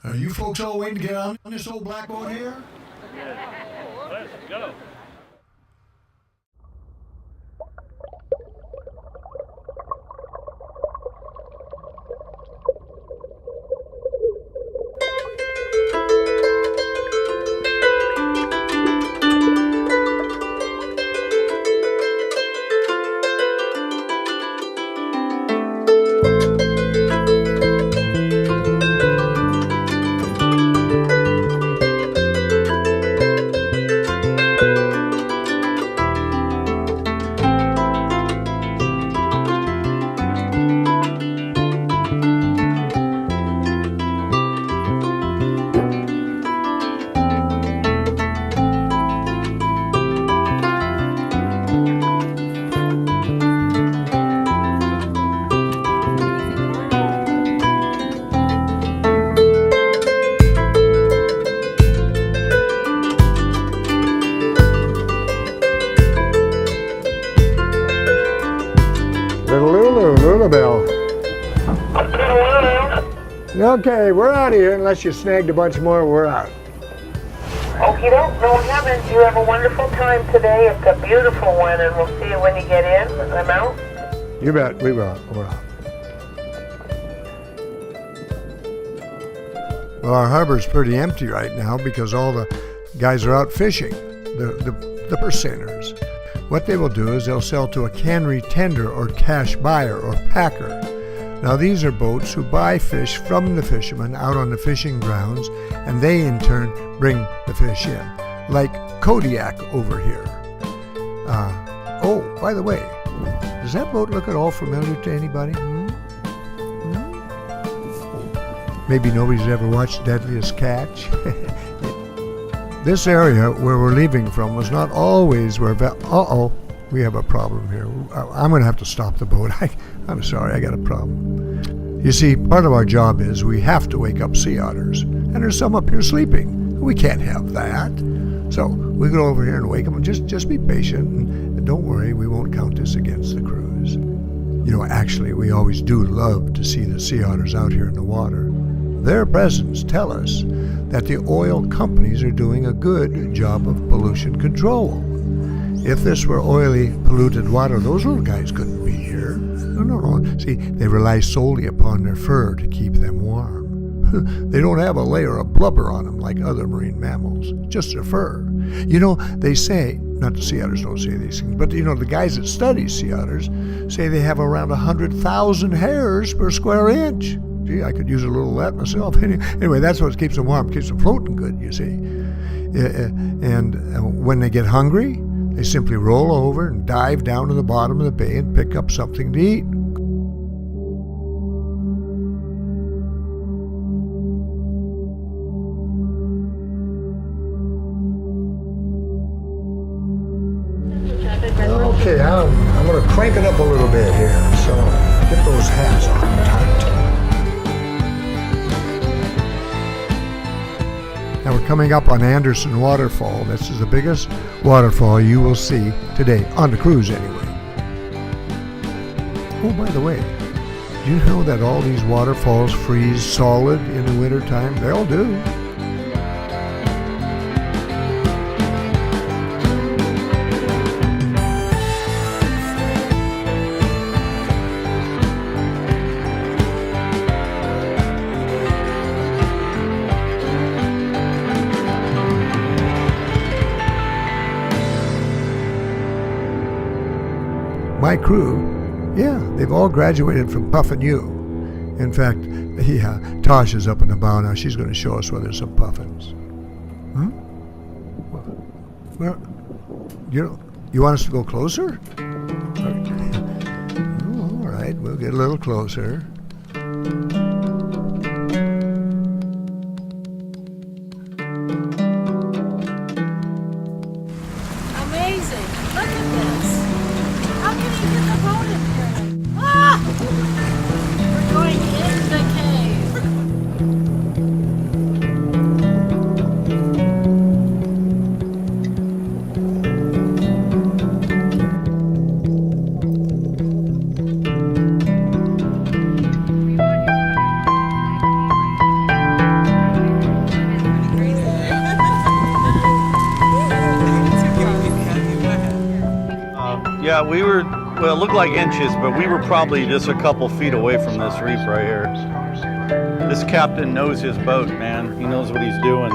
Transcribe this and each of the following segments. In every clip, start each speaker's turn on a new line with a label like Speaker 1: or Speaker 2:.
Speaker 1: Are you folks all waiting to get on this old black boat here?
Speaker 2: Let's go.
Speaker 3: Lu-Lu Belle. Okay, we're out of here. Unless you snagged a bunch more, we're out.
Speaker 4: Okie doke, no we haven't. You have a wonderful time today. It's a beautiful one, and we'll see you when you get in. I'm out.
Speaker 3: You bet, we will. We're out. Well, our harbor's pretty empty right now because all the guys are out fishing, the percenters. What they will do is they'll sell to a cannery tender or cash buyer or packer. Now these are boats who buy fish from the fishermen out on the fishing grounds, and they in turn bring the fish in, like Kodiak over here. Oh, by the way, does that boat look at all familiar to anybody? Maybe nobody's ever watched Deadliest Catch. This area where we're leaving from was not always where we have a problem here. I'm going to have to stop the boat. I'm sorry, I got a problem. You see, part of our job is we have to wake up sea otters, and there's some up here sleeping. We can't have that. So we go over here and wake them. Just be patient, and don't worry, we won't count this against the cruise. You know, actually, we always do love to see the sea otters out here in the water. Their presence tell us that the oil companies are doing a good job of pollution control. If this were oily, polluted water, those little guys couldn't be here. No. See, they rely solely upon their fur to keep them warm. They don't have a layer of blubber on them like other marine mammals, just their fur. You know, they say, not the sea otters don't say these things, but you know, the guys that study sea otters say they have around 100,000 hairs per square inch. Gee, I could use a little of that myself. Anyway, that's what keeps them warm, keeps them floating good, you see. And when they get hungry, they simply roll over and dive down to the bottom of the bay and pick up something to eat. Okay, I'm going to crank it up a little bit here, so get those hats on tight. Now we're coming up on Anderson Waterfall. This is the biggest waterfall you will see today, on the cruise anyway. Oh, by the way, do you know that all these waterfalls freeze solid in the wintertime? They all do. My crew, yeah, they've all graduated from Puffin U. In fact, Tosh is up in the bow now. She's going to show us where there's some puffins. Huh? Well, you want us to go closer? Okay. Oh, all right, we'll get a little closer.
Speaker 5: Amazing! Look at this! How can you get the boat in here? Ah! We're going in the cave.
Speaker 6: we were, well, it looked like inches, but we were probably just a couple feet away from this reef right here. This captain knows his boat, man. He knows what he's doing.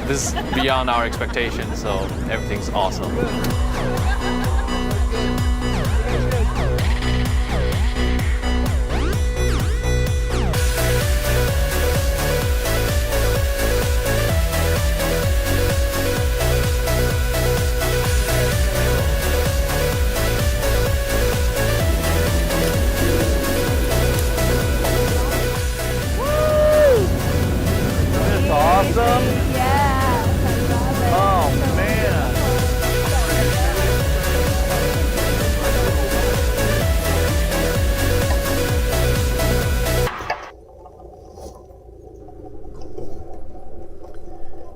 Speaker 7: This is beyond our expectations, so everything's awesome.
Speaker 6: It's awesome. Oh, man.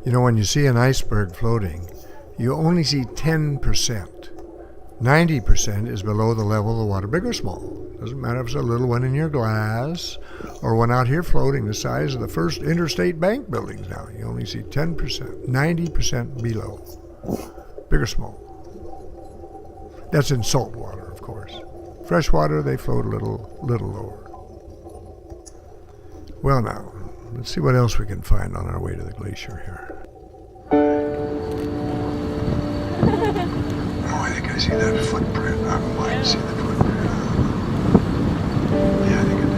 Speaker 3: You know, when you see an iceberg floating, you only see 10%. 90% is below the level of the water, big or small. Doesn't matter if it's a little one in your glass or one out here floating the size of the first interstate bank buildings now. You only see 10%, 90% below, big or small. That's in salt water, of course. Fresh water, they float a little lower. Well now, let's see what else we can find on our way to the glacier here. Oh, I think I see that footprint. I might see the footprint. Yeah, I think I do.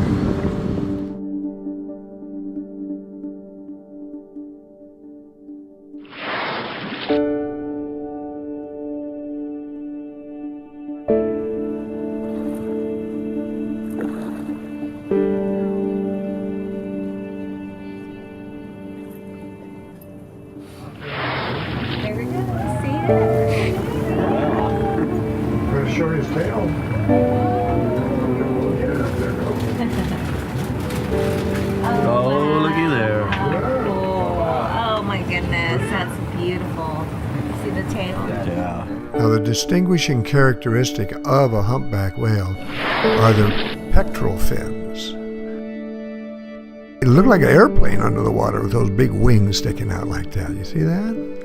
Speaker 8: There we go. See it?
Speaker 3: Gonna show his tail.
Speaker 6: Oh, looky there.
Speaker 8: Cool. Oh my goodness, that's beautiful. See the tail?
Speaker 6: Yeah.
Speaker 3: Now, the distinguishing characteristic of a humpback whale are the pectoral fins. It looked like an airplane under the water with those big wings sticking out like that. You see that?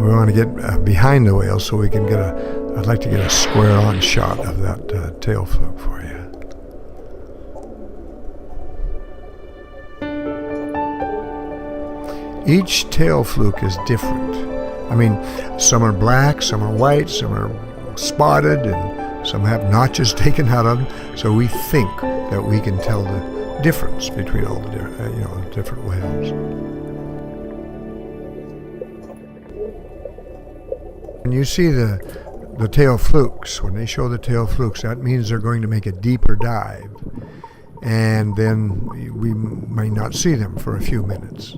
Speaker 3: We want to get behind the whale so we can get I'd like to get a square-on shot of that tail fluke for you. Each tail fluke is different. I mean, some are black, some are white, some are spotted, and some have notches taken out of them. So we think that we can tell the difference between all the different whales. When you see the tail flukes, when they show the tail flukes, that means they're going to make a deeper dive. And then we might not see them for a few minutes.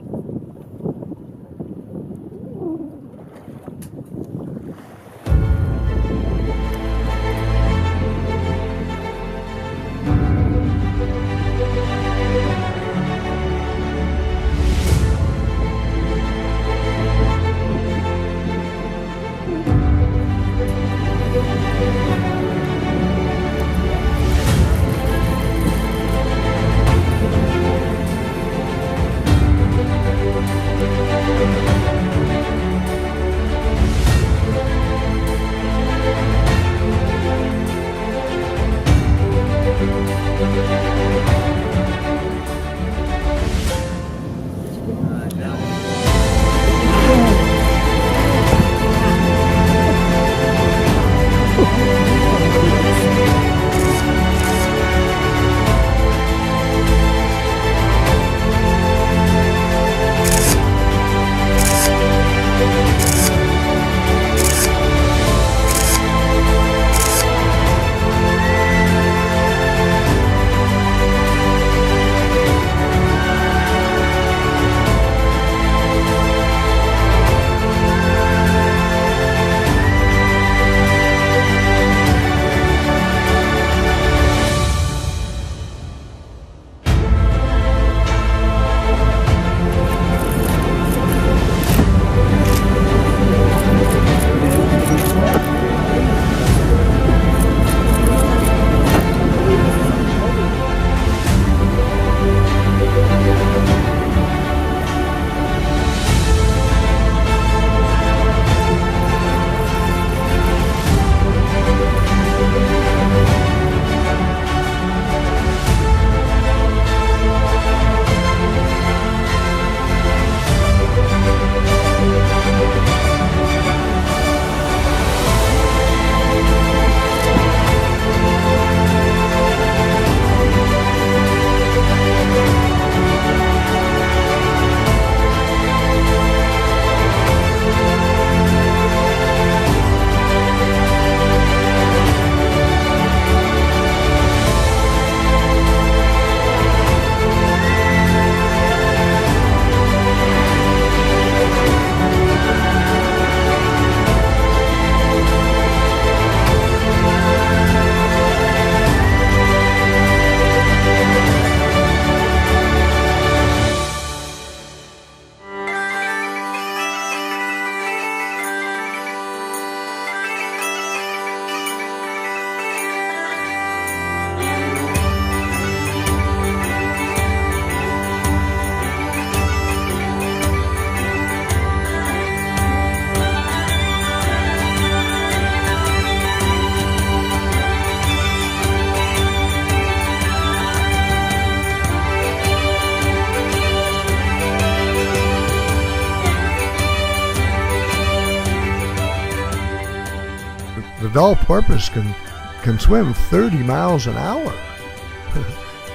Speaker 3: The doll porpoise can swim 30 miles an hour.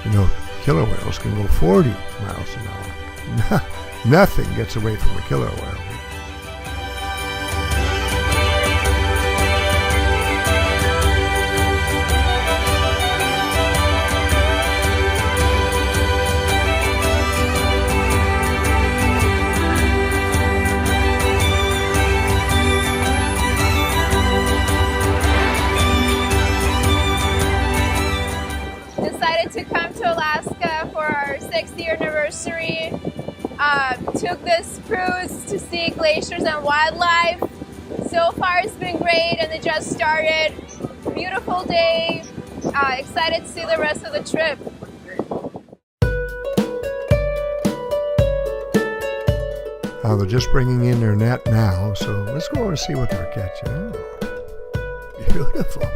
Speaker 3: You know, killer whales can go 40 miles an hour. Nothing gets away from a killer whale.
Speaker 9: To come to Alaska for our 6th year anniversary. Took this cruise to see glaciers and wildlife. So far it's been great and it just started. Beautiful day. Excited to see the rest of the trip.
Speaker 3: They're just bringing in their net now, so let's go and see what they're catching. Oh, beautiful.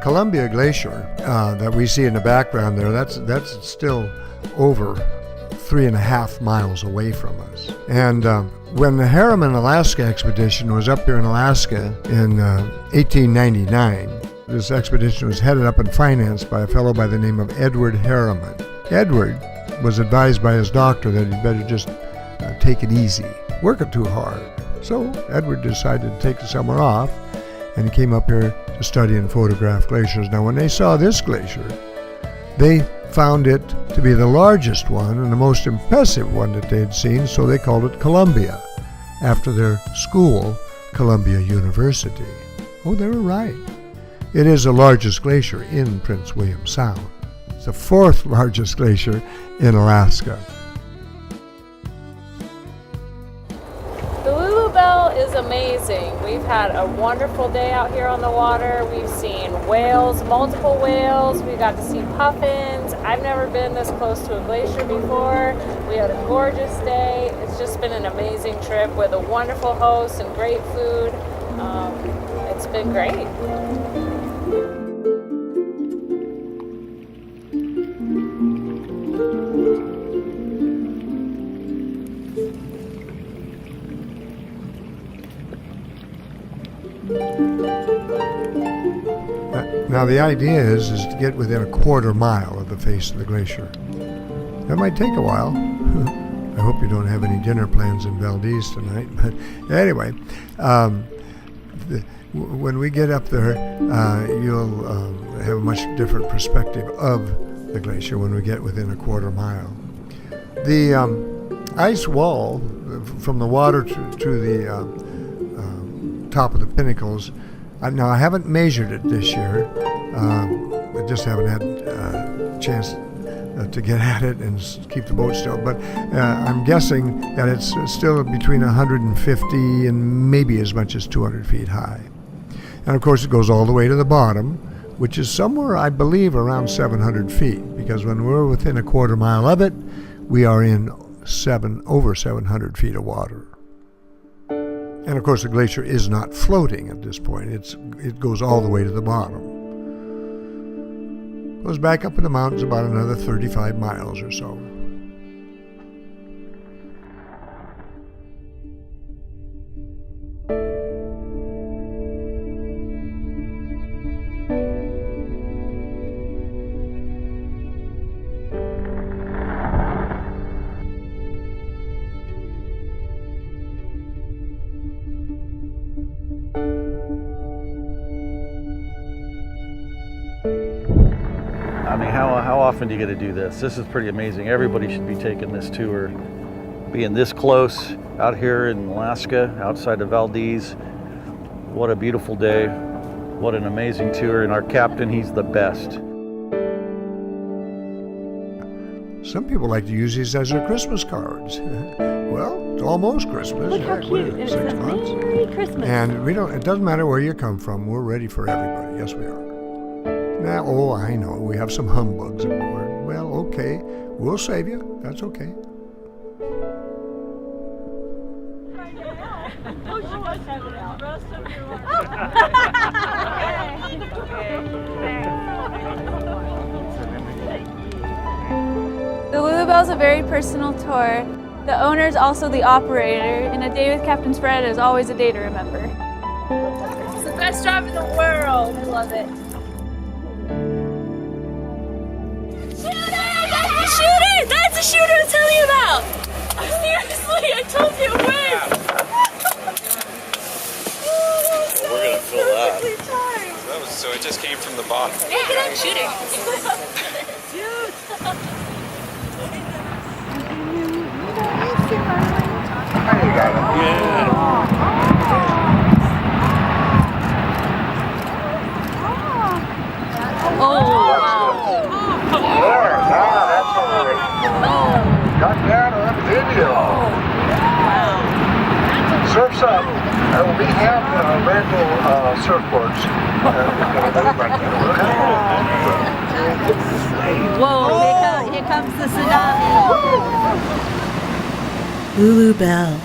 Speaker 3: Columbia Glacier that we see in the background there, that's still over 3.5 miles away from us. And when the Harriman Alaska expedition was up here in Alaska in 1899, this expedition was headed up and financed by a fellow by the name of Edward Harriman. Edward was advised by his doctor that he'd better just take it easy, work it too hard. So Edward decided to take the summer off, and he came up here to study and photograph glaciers. Now, when they saw this glacier, they found it to be the largest one and the most impressive one that they'd seen, so they called it Columbia, after their school, Columbia University. Oh, they were right. It is the largest glacier in Prince William Sound. It's the 4th largest glacier in Alaska.
Speaker 10: The Lu-Lu Belle is amazing. We've had a wonderful day out here on the water. We've seen whales, multiple whales. We got to see puffins. I've never been this close to a glacier before. We had a gorgeous day. It's just been an amazing trip with a wonderful host and great food. It's been great.
Speaker 3: Now the idea is to get within a 1/4 mile of the face of the glacier. That might take a while. I hope you don't have any dinner plans in Valdez tonight. But anyway, when we get up there, you'll have a much different perspective of the glacier when we get within a 1/4 mile. The ice wall from the water to the top of the pinnacles. Now, I haven't measured it this year. I just haven't had a chance to get at it and keep the boat still. But I'm guessing that it's still between 150 and maybe as much as 200 feet high. And of course, it goes all the way to the bottom, which is somewhere, I believe, around 700 feet. Because when we're within a 1/4 mile of it, we are in over 700 feet of water. And of course, the glacier is not floating at this point. It goes all the way to the bottom. Goes back up in the mountains about another 35 miles or so.
Speaker 6: I mean, how often do you get to do this? This is pretty amazing. Everybody should be taking this tour. Being this close out here in Alaska, outside of Valdez. What a beautiful day. What an amazing tour. And our captain, he's the best.
Speaker 3: Some people like to use these as their Christmas cards. Well, it's almost Christmas.
Speaker 5: Look how cute. It's
Speaker 3: 6 months.
Speaker 5: Merry Christmas.
Speaker 3: And it doesn't matter where you come from. We're ready for everybody. Yes, we are. Now, oh, I know. We have some humbugs aboard. Well, okay. We'll save you. That's okay.
Speaker 5: Oh, she must have it out. Rest of your life.
Speaker 9: The Lu-Lu Belle is a very personal tour. The owner is also the operator, and a day with Captain Fred is always a day to remember. It's the best job in the world. I love it.
Speaker 5: Shooter! That's the shooter I'm telling you about! Seriously, I told you it was!
Speaker 11: We're gonna fill that.
Speaker 5: That
Speaker 11: was so it just came from the bottom.
Speaker 5: Look at that shooting! Shoot!
Speaker 1: Got that on video. Surf's up. We have rental surfboards.
Speaker 5: Whoa, here comes the tsunami.
Speaker 12: Lu-Lu Belle,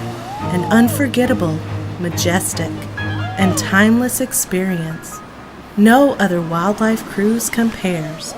Speaker 12: an unforgettable, majestic, and timeless experience. No other wildlife cruise compares.